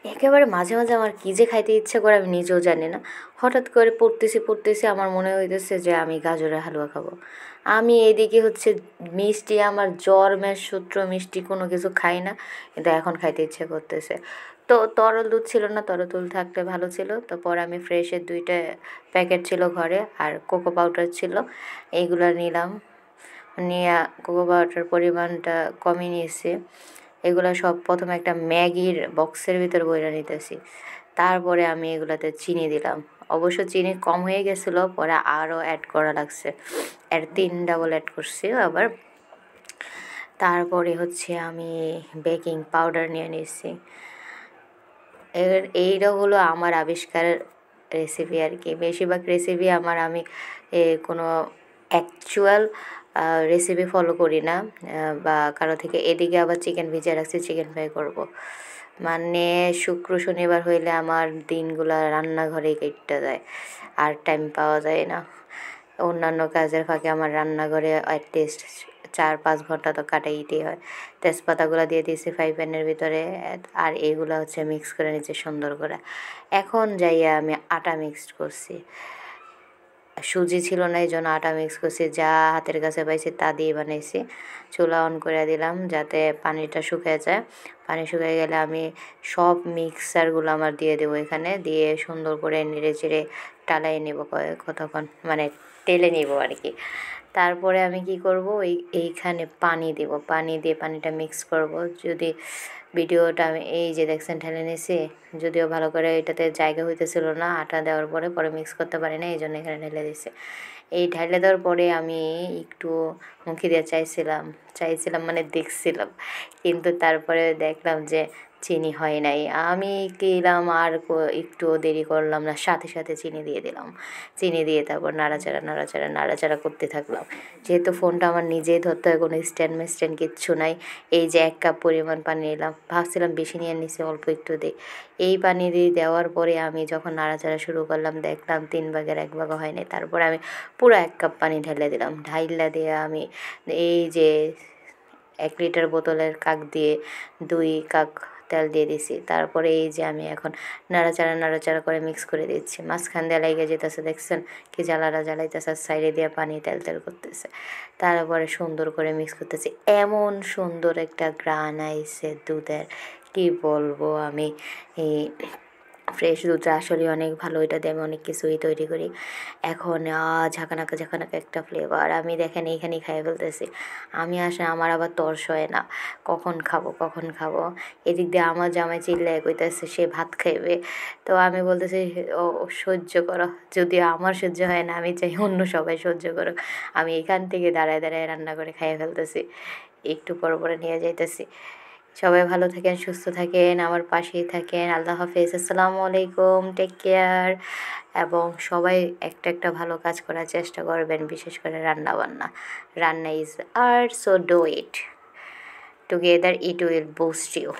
একেবারে মাঝে মাঝে আমার কী যে খাইতে ইচ্ছে করে আমি নিজেও জানি না। হঠাৎ করে পড়তেছি আমার মনে হইতেছে যে আমি গাজরের হালুয়া খাবো। আমি এদিকে হচ্ছে মিষ্টি, আমার জ্বর ম্যাশ সূত্র মিষ্টি কোনো কিছু খাই না, কিন্তু এখন খাইতে ইচ্ছে করতেছে। তো তরল দুধ ছিল না, তরল দুধ থাকলে ভালো ছিল। তো পরে আমি ফ্রেশের 2টা প্যাকেট ছিল ঘরে, আর কোকো পাউডার ছিল, এইগুলো নিলাম। নিয়ে কোকো পাউডার পরিমাণটা কমিয়ে নিয়েছি। এগুলো সব প্রথমে একটা ম্যাগির বক্সের ভিতর বইরা নিতেছি। তারপরে আমি এগুলাতে চিনি দিলাম। অবশ্য চিনি কম হয়ে গেছিলো, পরে আরও অ্যাড করা লাগছে, 3 ডাবল অ্যাড করছি আবার। তারপরে হচ্ছে আমি বেকিং পাউডার নিয়ে নিয়েছি। এইটা হলো আমার আবিষ্কারের রেসিপি আর কি। বেশিরভাগ রেসিপি আমি কোনো অ্যাকচুয়াল রেসিপি ফলো করি না, বা কারো থেকে। এদিকে আবার চিকেন ভিজিয়ে রাখছি, চিকেন ফ্রাই করব। মানে শুক্র শনিবার হইলে আমার দিনগুলা রান্নাঘরেই কেটে যায়, আর টাইম পাওয়া যায় না। অন্যান্য কাজের ফাঁকে আমার রান্নাঘরে অ্যাটলিস্ট 4-5 ঘন্টা তো কাটাইতেই হয়। তেজপাতাগুলো দিয়ে দিয়েছি ফ্রাই প্যানের ভিতরে, আর এইগুলো হচ্ছে মিক্স করে নিচ্ছি সুন্দর করে। এখন যাইয়া আমি আটা মিক্সড করছি। সুজি ছিল না, এই জন্য আটা মিক্স করছি, যা হাতের কাছে পাইছি তা দিয়ে বানাইছি। চুলা অন করে দিলাম যাতে পানিটা শুকিয়ে যায়। পানি শুকিয়ে গেলে আমি সব মিক্সারগুলো আমার দিয়ে দেবো এখানে, দিয়ে সুন্দর করে নেড়ে চেড়ে টালাই নেব কতক্ষণ, মানে টেলে নিব আর কি। তারপরে আমি কি করব, এইখানে পানি দেব, পানি দিয়ে পানিটা মিক্স করব। যদি ভিডিওটা আমি এই যে দেখছেন ঢেলে নিয়েছি, যদিও ভালো করে এটাতে জায়গা হইতেছিল না, আটা দেওয়ার পরে মিক্স করতে পারি না, এই জন্য এখানে ঢেলে দিয়েছি। এই ঢেলে দেওয়ার পরে আমি একটু মুখে দিয়ে চাইছিলাম মানে দেখছিলাম, কিন্তু তারপরে দেখলাম যে চিনি হয় নাই। আমি দিলাম আর একটুও দেরি করলাম না, সাথে সাথে চিনি দিয়ে দিলাম। চিনি দিয়ে তারপর নাড়াচাড়া করতে থাকলাম। যেহেতু ফোনটা আমার নিজেই ধরতে হয়, কোনো স্ট্যান্ড কিচ্ছু নাই। এই যে 1 কাপ পরিমাণ পানি নিলাম, ভাবছিলাম বেশি নিয়ে নিছি, অল্প একটু দিই। এই পানি দিয়ে দেওয়ার পরে আমি যখন নাড়াচাড়া শুরু করলাম, দেখলাম 3 ভাগের 1 ভাগও হয়নি। তারপরে আমি পুরো 1 কাপ পানি ঢেলে দিলাম। ঢাইলা দিয়ে আমি এই যে 1 লিটার বোতলের কাক দিয়ে 2 কাক তেল দিয়ে দিছি। তারপরে এই যে আমি এখন নাড়াচাড়া করে মিক্স করে দিচ্ছি। মাঝখান দিয়ে লাইগা যেতেছে, দেখছেন কি জ্বালাইতেছে, সাইডে দিয়ে পানি তেল করতেছে। তারপরে সুন্দর করে মিক্স করতেছি। এমন সুন্দর একটা ঘ্রাণ আইছে দুধের, কি বলবো আমি। এই ফ্রেশ দুধটা আসলে অনেক ভালো, এটা দিয়ে আমি অনেক কিছুই তৈরি করি। এখন ঝাঁকানাকা একটা ফ্লেভার, আমি দেখেন এইখানেই খাইয়ে ফেলতেছি। আমার আবার তর্স হয় না কখন খাবো। এদিক দিয়ে আমার জামাই চিল্লায় কইতেছে সে ভাত খাইবে। তো আমি বলতেছি ও সহ্য করো, যদিও আমার সহ্য হয় না, আমি চাই অন্য সবাই সহ্য করো। আমি এখান থেকে দাঁড়ায় রান্না করে খাইয়ে ফেলতেছি, একটু পরে নিয়ে যাইতেছি। সবাই ভালো থাকেন, সুস্থ থাকেন, আমার পাশেই থাকেন। আল্লাহ হাফেজ, আসসালামু আলাইকুম, টেক কেয়ার। এবং সবাই একটা ভালো কাজ করার চেষ্টা করবেন, বিশেষ করে রান্না is art, so do it together, it will boost you.